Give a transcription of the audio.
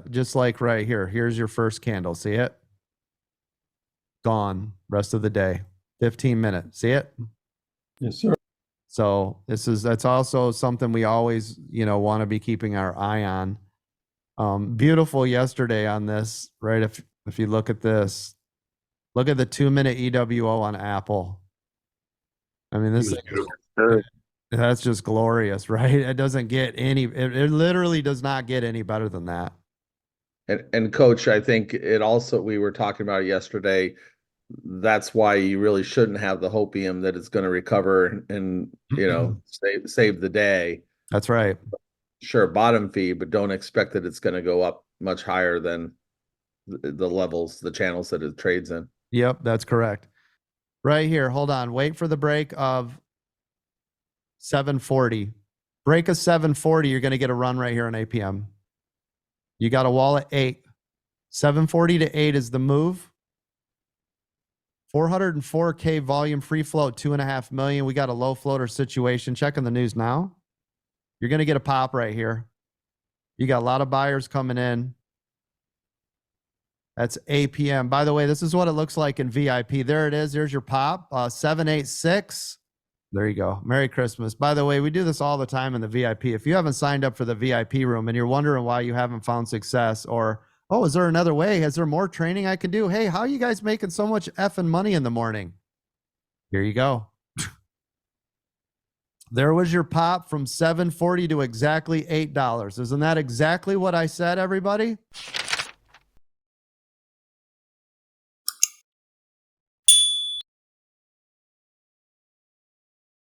Yeah, just like right here. Here's your first candle. See it? Gone. Rest of the day. 15 minutes. See it? Yes, sir. So that's also something we always, want to be keeping our eye on. Beautiful yesterday on this, right? If you look at this, look at the 2-minute EWO on Apple. I mean, It was beautiful. that's just glorious, right? It doesn't get it literally does not get any better than that. And coach, I think it also, we were talking about it yesterday. That's why you really shouldn't have the hopium that it's going to recover and, save the day. That's right. Sure, bottom feed, but don't expect that it's going to go up much higher than the levels, the channels that it trades in. Yep, that's correct. Right here. Hold on. Wait for the break of 740. Break of 740, you're going to get a run right here on APM. You got a wall at 8. 740 to 8 is the move. 404K volume, free float, 2.5 million. We got a low floater situation. Checking the news now. You're going to get a pop right here. You got a lot of buyers coming in. That's APM. By the way, this is what it looks like in VIP. There it is. There's your pop. 786. There you go. Merry Christmas. By the way, we do this all the time in the VIP. If you haven't signed up for the VIP room and you're wondering why you haven't found success, or, oh, is there another way? Is there more training I can do? Hey, how are you guys making so much effing money in the morning? Here you go. There was your pop from $7.40 to exactly $8. Isn't that exactly what I said, everybody?